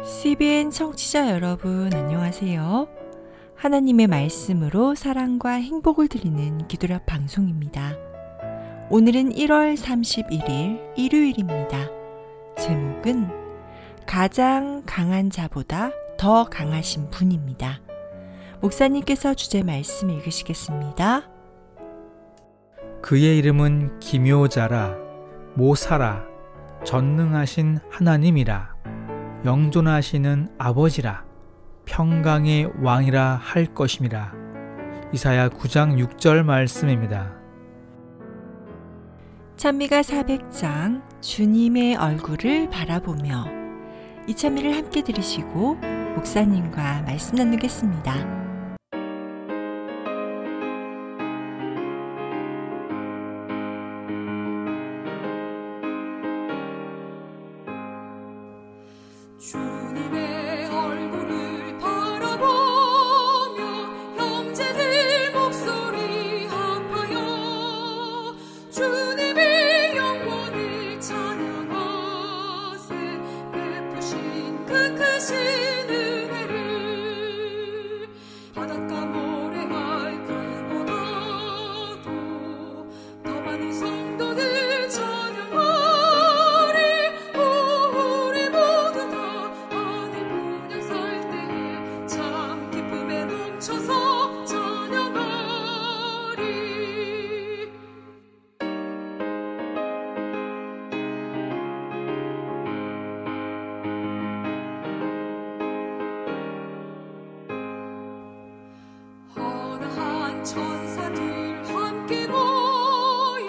CBN 청취자 여러분, 안녕하세요. 하나님의 말씀으로 사랑과 행복을 드리는 기도랍 방송입니다. 오늘은 1월 31일 일요일입니다. 제목은 가장 강한 자보다 더 강하신 분입니다. 목사님께서 주제 말씀 읽으시겠습니다. 그의 이름은 기묘자라, 모사라, 전능하신 하나님이라, 영존하시는 아버지라, 평강의 왕이라 할 것임이라. 이사야 9장 6절 말씀입니다. 찬미가 400장 주님의 얼굴을 바라보며 이 찬미를 함께 들으시고 목사님과 말씀 나누겠습니다. 주님의 얼굴을 바라보며 형제들 목소리 합하여 주님의 영광을 찬양하세. 베푸신 그 크신 은혜를 바닷가 모래알 그보다도 더 많은 성도들 찬양하세. 천사들 함께 모여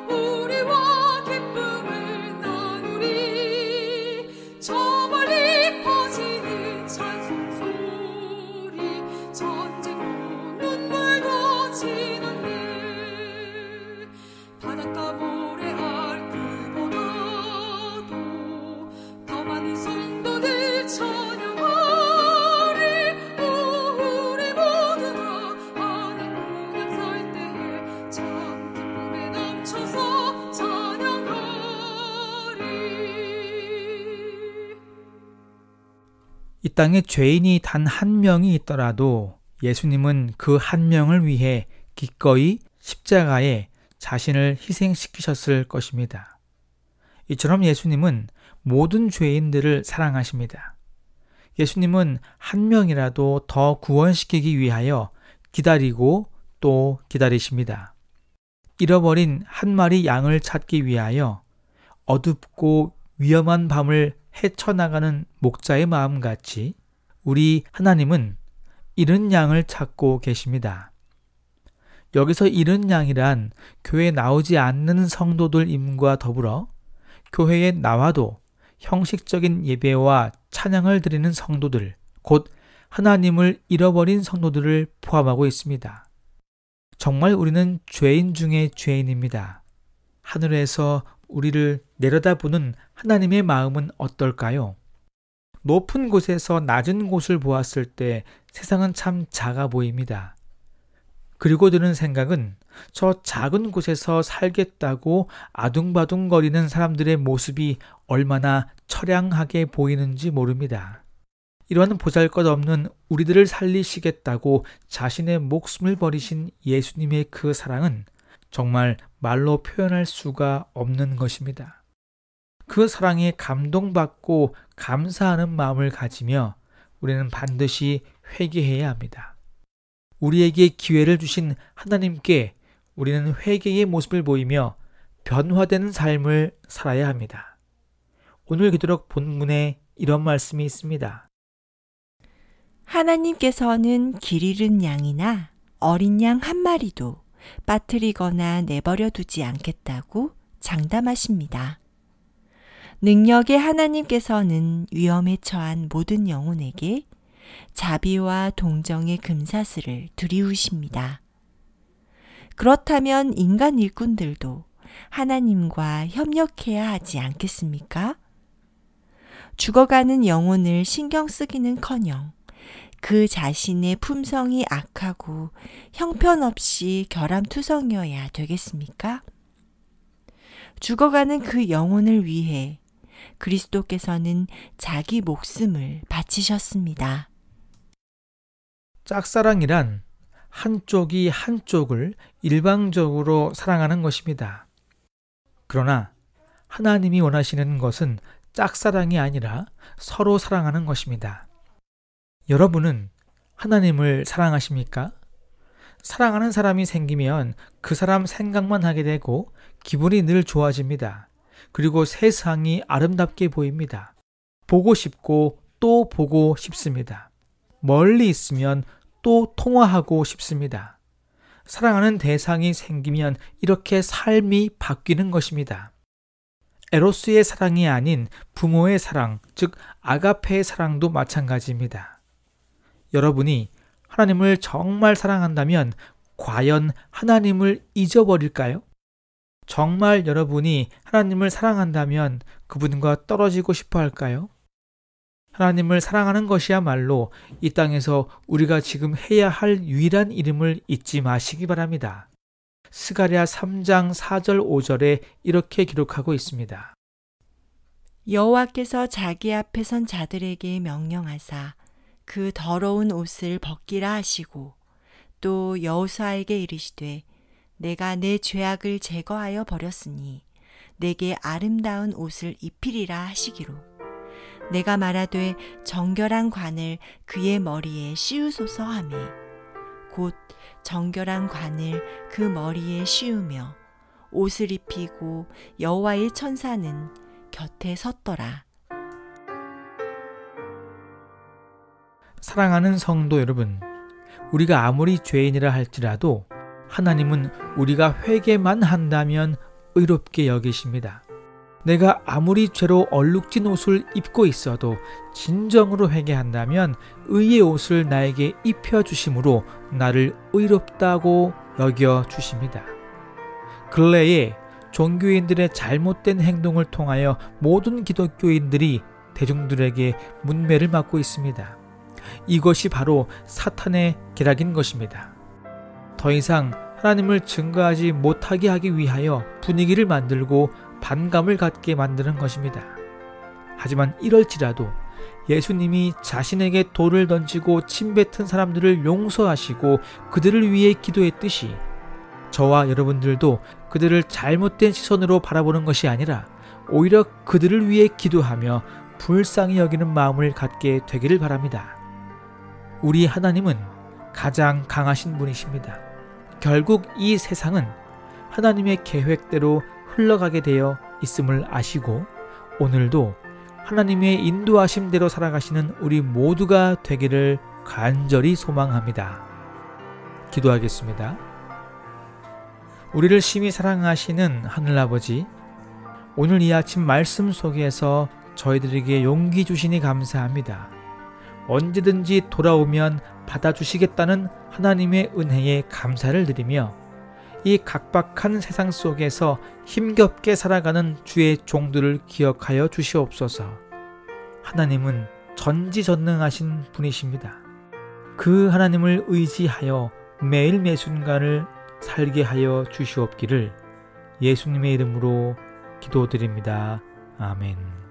우리와 기쁨을 나누리. 저 멀리 퍼지는 찬송 소리, 전쟁도 눈물도 지났네. 바닷가 모래알 그보다도 더 많은 성도들 찬양하리. 우리 모두 다 참 기쁨에 넘쳐서 찬양하리. 이 땅에 죄인이 단 한 명이 있더라도 예수님은 그 한 명을 위해 기꺼이 십자가에 자신을 희생시키셨을 것입니다. 이처럼 예수님은 모든 죄인들을 사랑하십니다. 예수님은 한 명이라도 더 구원시키기 위하여 기다리고 또 기다리십니다. 잃어버린 한 마리 양을 찾기 위하여 어둡고 위험한 밤을 헤쳐나가는 목자의 마음같이 우리 하나님은 잃은 양을 찾고 계십니다. 여기서 잃은 양이란 교회에 나오지 않는 성도들임과 더불어 교회에 나와도 형식적인 예배와 찬양을 드리는 성도들, 곧 하나님을 잃어버린 성도들을 포함하고 있습니다. 정말 우리는 죄인 중에 죄인입니다. 하늘에서 우리를 내려다보는 하나님의 마음은 어떨까요? 높은 곳에서 낮은 곳을 보았을 때 세상은 참 작아 보입니다. 그리고 드는 생각은 저 작은 곳에서 살겠다고 아둥바둥거리는 사람들의 모습이 얼마나 처량하게 보이는지 모릅니다. 이러한 보잘것없는 우리들을 살리시겠다고 자신의 목숨을 버리신 예수님의 그 사랑은 정말 말로 표현할 수가 없는 것입니다. 그 사랑에 감동받고 감사하는 마음을 가지며 우리는 반드시 회개해야 합니다. 우리에게 기회를 주신 하나님께 우리는 회개의 모습을 보이며 변화되는 삶을 살아야 합니다. 오늘 기도록 본문에 이런 말씀이 있습니다. 하나님께서는 길 잃은 양이나 어린 양 한 마리도 빠뜨리거나 내버려 두지 않겠다고 장담하십니다. 능력의 하나님께서는 위험에 처한 모든 영혼에게 자비와 동정의 금사슬을 들이우십니다. 그렇다면 인간 일꾼들도 하나님과 협력해야 하지 않겠습니까? 죽어가는 영혼을 신경 쓰기는커녕 그 자신의 품성이 악하고 형편없이 결함투성이어야 되겠습니까? 죽어가는 그 영혼을 위해 그리스도께서는 자기 목숨을 바치셨습니다. 짝사랑이란 한쪽이 한쪽을 일방적으로 사랑하는 것입니다. 그러나 하나님이 원하시는 것은 짝사랑이 아니라 서로 사랑하는 것입니다. 여러분은 하나님을 사랑하십니까? 사랑하는 사람이 생기면 그 사람 생각만 하게 되고 기분이 늘 좋아집니다. 그리고 세상이 아름답게 보입니다. 보고 싶고 또 보고 싶습니다. 멀리 있으면 또 통화하고 싶습니다. 사랑하는 대상이 생기면 이렇게 삶이 바뀌는 것입니다. 에로스의 사랑이 아닌 부모의 사랑, 즉 아가페의 사랑도 마찬가지입니다. 여러분이 하나님을 정말 사랑한다면 과연 하나님을 잊어버릴까요? 정말 여러분이 하나님을 사랑한다면 그분과 떨어지고 싶어 할까요? 하나님을 사랑하는 것이야말로 이 땅에서 우리가 지금 해야 할 유일한 이름을 잊지 마시기 바랍니다. 스가랴 3장 4절 5절에 이렇게 기록하고 있습니다. 여호와께서 자기 앞에 선 자들에게 명령하사 그 더러운 옷을 벗기라 하시고 또 여호수아에게 이르시되 내가 내 죄악을 제거하여 버렸으니 내게 아름다운 옷을 입히리라 하시기로 내가 말하되 정결한 관을 그의 머리에 씌우소서 하매 곧 정결한 관을 그 머리에 씌우며 옷을 입히고 여호와의 천사는 곁에 섰더라. 사랑하는 성도 여러분, 우리가 아무리 죄인이라 할지라도 하나님은 우리가 회개만 한다면 의롭게 여기십니다. 내가 아무리 죄로 얼룩진 옷을 입고 있어도 진정으로 회개한다면 의의 옷을 나에게 입혀주심으로 나를 의롭다고 여겨주십니다. 근래에 종교인들의 잘못된 행동을 통하여 모든 기독교인들이 대중들에게 문매를 맞고 있습니다. 이것이 바로 사탄의 계략인 것입니다. 더 이상 하나님을 증거하지 못하게 하기 위하여 분위기를 만들고 반감을 갖게 만드는 것입니다. 하지만 이럴지라도 예수님이 자신에게 돌을 던지고 침뱉은 사람들을 용서하시고 그들을 위해 기도했듯이 저와 여러분들도 그들을 잘못된 시선으로 바라보는 것이 아니라 오히려 그들을 위해 기도하며 불쌍히 여기는 마음을 갖게 되기를 바랍니다. 우리 하나님은 가장 강하신 분이십니다. 결국 이 세상은 하나님의 계획대로 흘러가게 되어 있음을 아시고 오늘도 하나님의 인도하심대로 살아가시는 우리 모두가 되기를 간절히 소망합니다. 기도하겠습니다. 우리를 심히 사랑하시는 하늘아버지, 오늘 이 아침 말씀 속에서 저희들에게 용기 주시니 감사합니다. 언제든지 돌아오면 받아주시겠다는 하나님의 은혜에 감사를 드리며 이 각박한 세상 속에서 힘겹게 살아가는 주의 종들을 기억하여 주시옵소서. 하나님은 전지전능하신 분이십니다. 그 하나님을 의지하여 매일 매 순간을 살게 하여 주시옵기를 예수님의 이름으로 기도드립니다. 아멘.